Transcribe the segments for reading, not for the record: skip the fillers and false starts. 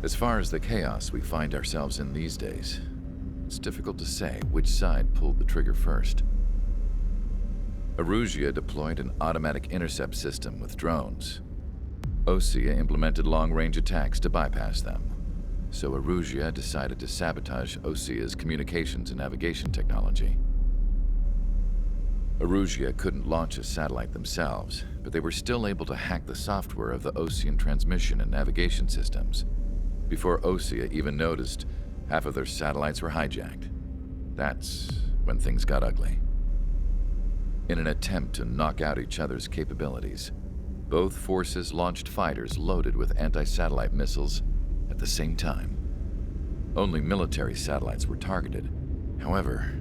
As far as the chaos we find ourselves in these days, it's difficult to say which side pulled the trigger first. Eruse deployed an automatic intercept system with drones. Osea implemented long-range attacks to bypass them. So Eruse decided to sabotage Osea's communications and navigation technology. Eruse couldn't launch a satellite themselves, but they were still able to hack the software of the Osean transmission and navigation systems. Before Osea even noticed, half of their satellites were hijacked. That's when things got ugly. In an attempt to knock out each other's capabilities, both forces launched fighters loaded with anti-satellite missiles at the same time. Only military satellites were targeted. However,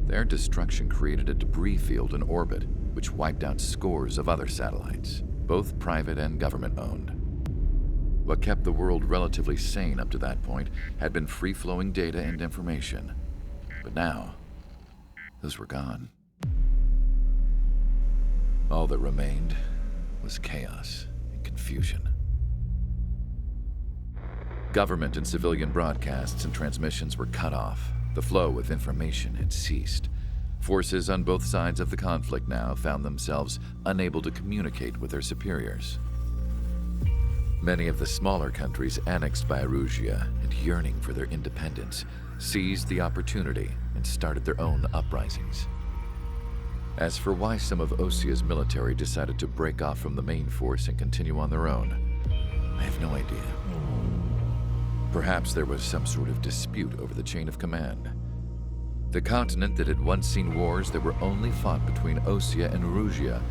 their destruction created a debris field in orbit, which wiped out scores of other satellites, both private and government-owned. What kept the world relatively sane up to that point had been free-flowing data and information. But now, those were gone. All that remained was chaos and confusion. Government and civilian broadcasts and transmissions were cut off. The flow of information had ceased. Forces on both sides of the conflict now found themselves unable to communicate with their superiors. Many of the smaller countries annexed by Eruse and yearning for their independence seized the opportunity and started their own uprisings. As for why some of Osea's military decided to break off from the main force and continue on their own, I have no idea. Perhaps there was some sort of dispute over the chain of command. The continent that had once seen wars that were only fought between Osea and Eruse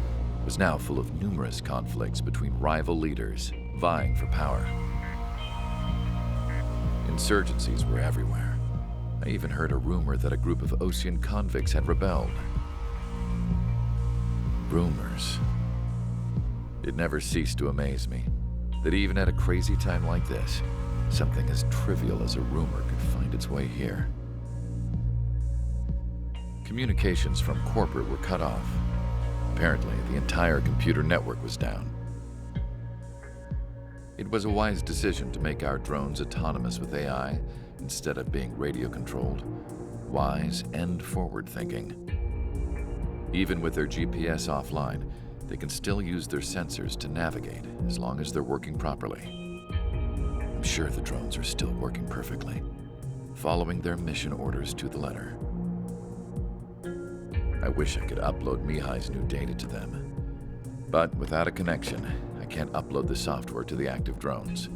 was now full of numerous conflicts between rival leaders vying for power. Insurgencies were everywhere. I even heard a rumor that a group of Osean convicts had rebelled. Rumors. It never ceased to amaze me that even at a crazy time like this, something as trivial as a rumor could find its way here. Communications from corporate were cut off. Apparently, the entire computer network was down. It was a wise decision to make our drones autonomous with AI instead of being radio-controlled. Wise and forward-thinking. Even with their GPS offline, they can still use their sensors to navigate as long as they're working properly. I'm sure the drones are still working perfectly, following their mission orders to the letter. I wish I could upload Mihai's new data to them. But without a connection, I can't upload the software to the active drones.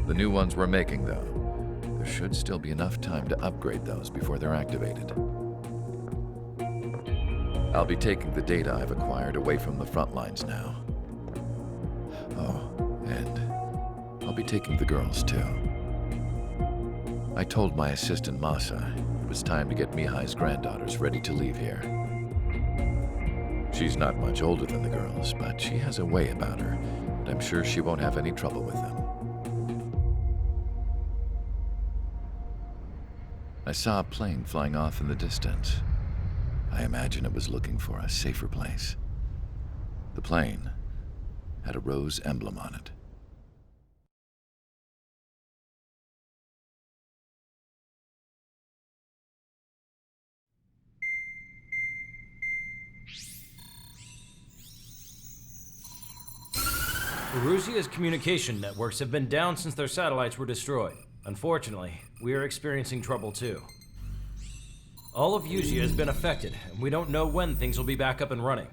The new ones we're making, though, there should still be enough time to upgrade those before they're activated. I'll be taking the data I've acquired away from the front lines now. Oh, and I'll be taking the girls, too. I told my assistant Masa it was time to get Mihai's granddaughters ready to leave here. She's not much older than the girls, but she has a way about her, and I'm sure she won't have any trouble with them. I saw a plane flying off in the distance. I imagine it was looking for a safer place. The plane had a rose emblem on it. Erusea's communication networks have been down since their satellites were destroyed. Unfortunately, we are experiencing trouble too. All of Usea has been affected, and we don't know when things will be back up and running.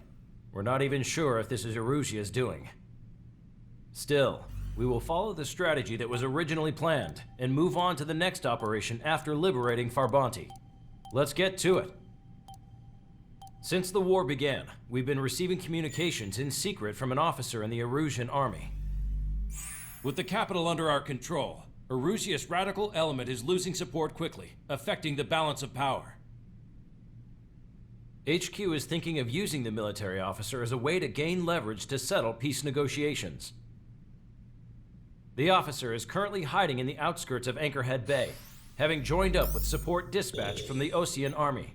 We're not even sure if this is Erusea's doing. Still, we will follow the strategy that was originally planned, and move on to the next operation after liberating Farbanti. Let's get to it. Since the war began, we've been receiving communications in secret from an officer in the Erusian army. With the capital under our control, Erusea's radical element is losing support quickly, affecting the balance of power. HQ is thinking of using the military officer as a way to gain leverage to settle peace negotiations. The officer is currently hiding in the outskirts of Anchorhead Bay, having joined up with support dispatched from the Osean army.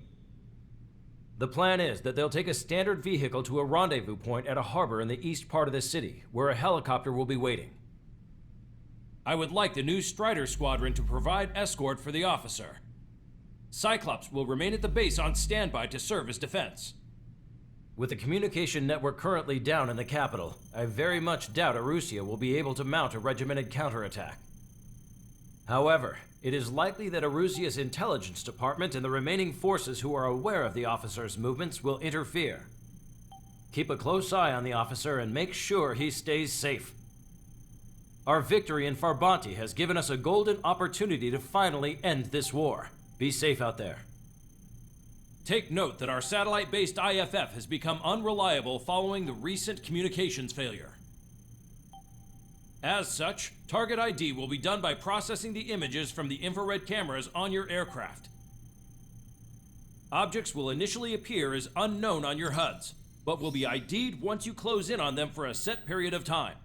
The plan is that they'll take a standard vehicle to a rendezvous point at a harbor in the east part of the city, where a helicopter will be waiting. I would like the new Strider Squadron to provide escort for the officer. Cyclops will remain at the base on standby to serve as defense. With the communication network currently down in the capital, I very much doubt Eruse will be able to mount a regimented counterattack. However, it is likely that Eruse's intelligence department and the remaining forces who are aware of the officer's movements will interfere. Keep a close eye on the officer and make sure he stays safe. Our victory in Farbanti has given us a golden opportunity to finally end this war. Be safe out there. Take note that our satellite-based IFF has become unreliable following the recent communications failure. As such, target ID will be done by processing the images from the infrared cameras on your aircraft. Objects will initially appear as unknown on your HUDs, but will be ID'd once you close in on them for a set period of time.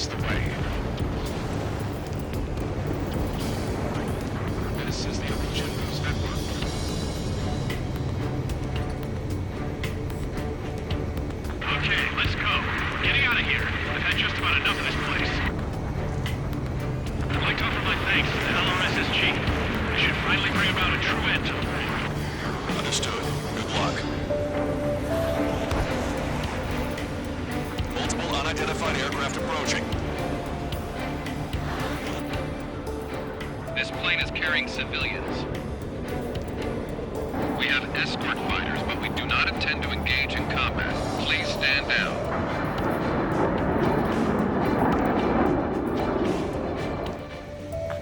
us the way. This is the Allegiant News Network. Okay, let's go. Getting out of here. I've had just about enough of this place. I'd like to offer my thanks to the LRSSG. They should finally bring about a true end to the war. Understood. Good luck. Multiple unidentified aircraft approaching. This plane is carrying civilians. We have escort fighters, but we do not intend to engage in combat. Please stand down.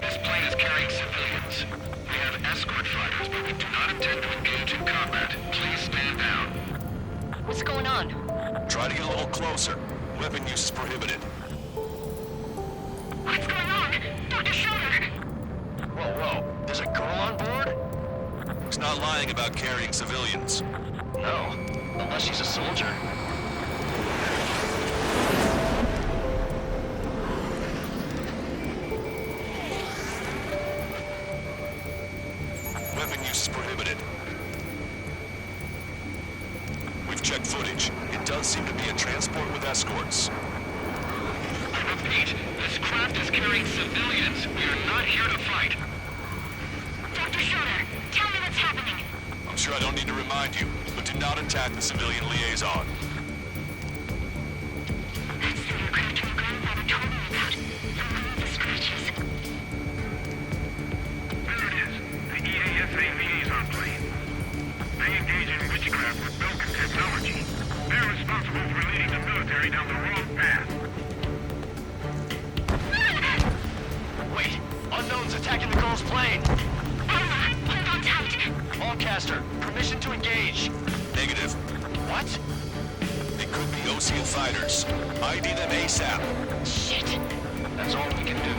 This plane is carrying civilians. We have escort fighters, but we do not intend to engage in combat. Please stand down. What's going on? Try to get a little closer. Weapon use is prohibited. What's going on? Dr. Schiller! Whoa, whoa. There's a girl on board? He's not lying about carrying civilians. No, unless she's a soldier. Weapon use is prohibited. We've checked footage. It does seem to be a transport with escorts. I repeat, this craft is carrying civilians. We are not here to fight. Dr. Schiller, tell me what's happening. I'm sure I don't need to remind you, but do not attack the civilian liaison. That's the aircraft my grandfather told me about. The one with the scratches. There it is, the EASA liaison plane. They engage in witchcraft with broken technology. They're responsible for leading the military down the wrong path. Wait! Unknown's attacking the girl's plane! Hold on tight. Long Caster, permission to engage. Negative. What? They could be Osean fighters. ID them ASAP. Shit. That's all we can do.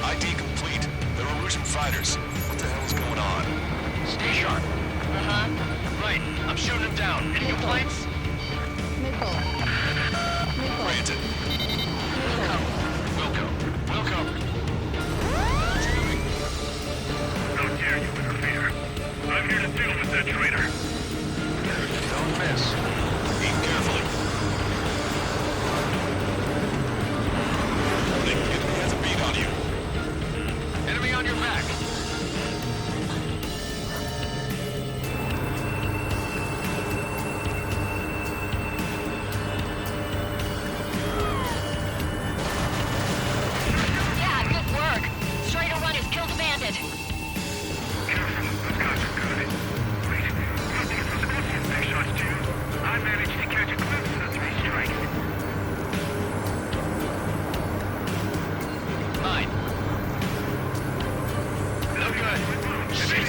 ID complete. They're Erusian fighters. What the hell is going on? Stay sharp. Right. I'm shooting them down. Any complaints? Granted. Wilco. How dare you interfere? I'm here to deal with that traitor. Don't miss. Aim carefully. The enemy has a beat on you. Enemy on your back. Yeah, good work. Strider 1 has killed a bandit. Careful, those guys are good. Wait, you think those Osean big shots too? I managed to catch a glimpse of the 3 strikes. 9. No good. Shit.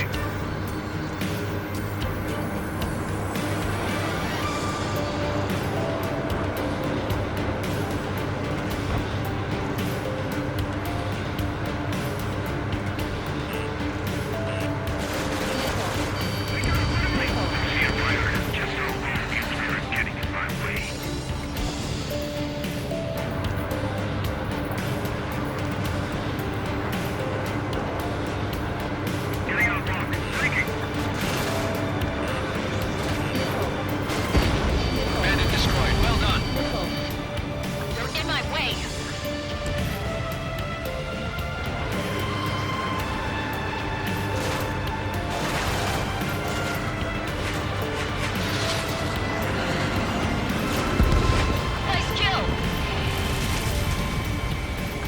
Bandit destroyed. Well done. You're in my way. Nice kill.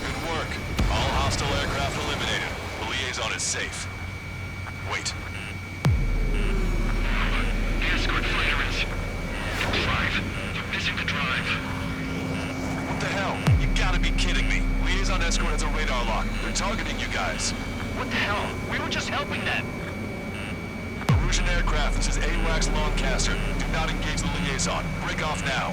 Good work. All hostile aircraft eliminated. The liaison is safe. Wait. The escort fighter is... Drive. They're missing the drive. What the hell? You gotta be kidding escort has a radar lock. They're targeting you guys. What the hell? We were just helping them. Erusian aircraft, this is AWACS Long Caster. Do not engage the liaison. Break off now.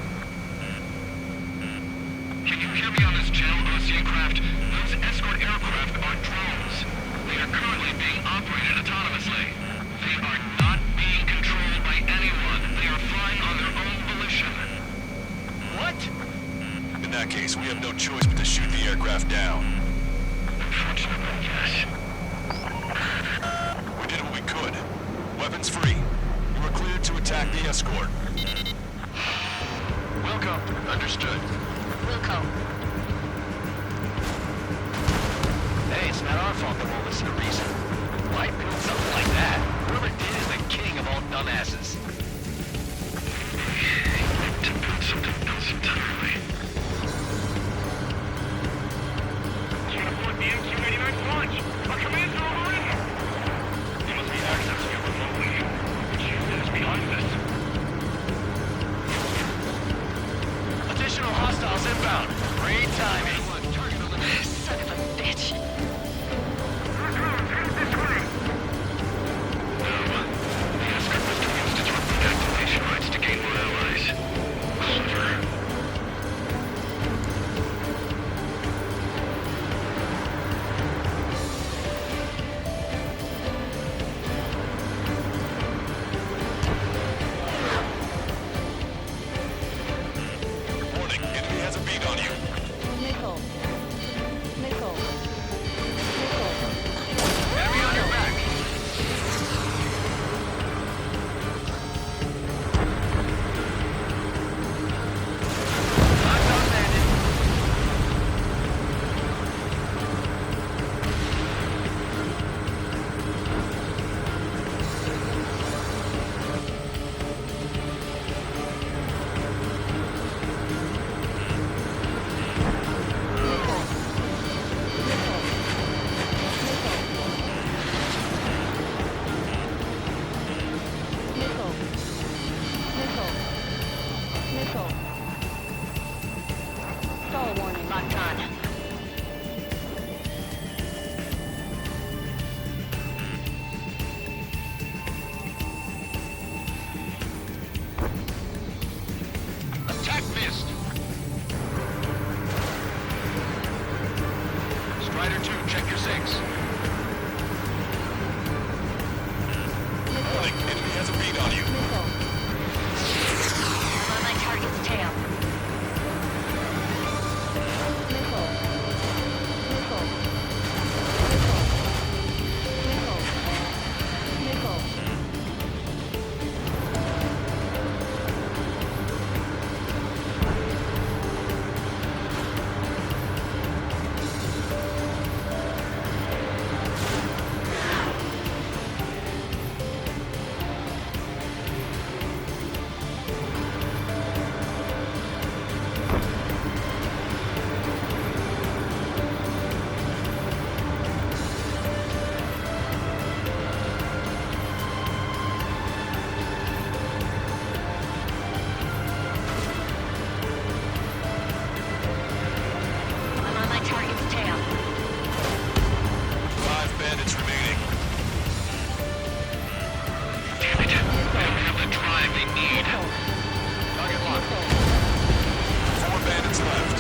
Can you hear me on this channel, Ocean craft? Those escort aircraft are drones. They are currently being operated autonomously. They are not being controlled by anyone. They are flying on their own volition. What? In that case, we have no choice but to shoot the aircraft down. Unfortunately, yes. We did what we could. Weapons free. You are cleared to attack the escort. Wilco, understood. Wilco. Hey, it's not our fault that won't listen to reason. Why build something like that? Whoever did is the king of all dumbasses. To build something else entirely. Report the MQ-89 launch. Our commands are over in here. There must be access here remotely. Which is behind this. Additional hostiles inbound. Great timing. Target eliminated. Son of a bitch. The escort was to use disruptive activation rights to gain more allies. Clever. Warning, enemy has a beat on you. Nickel. Nickel. Nickel. Enemy on your back. Hostile landed. Nickel. Nickel. Nickel. Stall warning. Locked on. Attack missed. Strider 2, check your 6. Warning, enemy has a beat on you. Nickel. I'm on my target's tail. Nickel. Nickel. Nickel. Nickel. Nickel. I'm on my target's tail. 5 bandits remaining. Damn it. They don't have the drive they need. Target locked. 4 bandits left.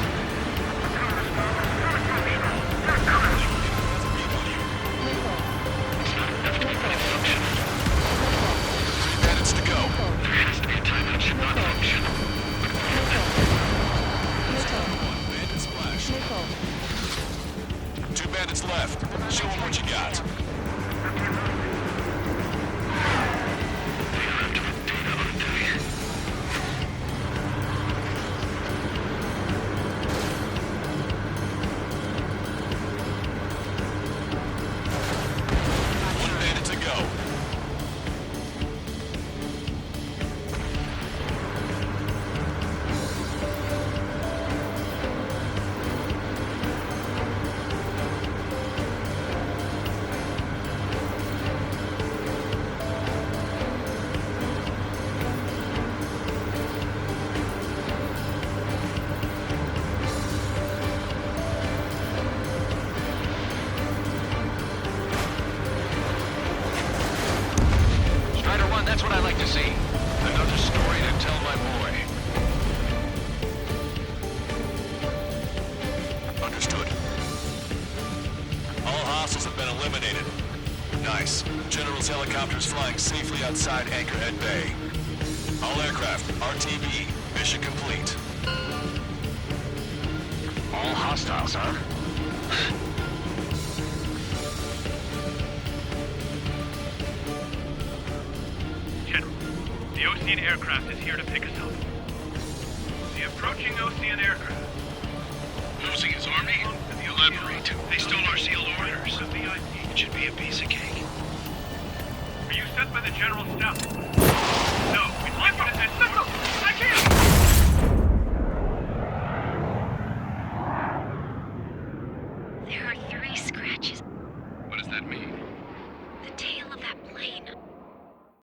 It's not enough to be fully functional. 3 bandits to go. There has to be a time that should not function. Bandit splash. Nickel. 2 bandits left. Show them what you got. They have to have data, aren't they? One bandit to go. Nice. General's helicopter's flying safely outside Anchorhead Bay. All aircraft, RTB, mission complete. All hostiles, huh? General, the Ocean aircraft is here to pick us up. The approaching Ocean aircraft. Losing his army? Elaborate. They stole our sealed orders. It should be a piece of cake. Are you sent by the General's staff? No, we'd like you to send orders. I can't! There are 3 scratches. What does that mean? The tail of that plane.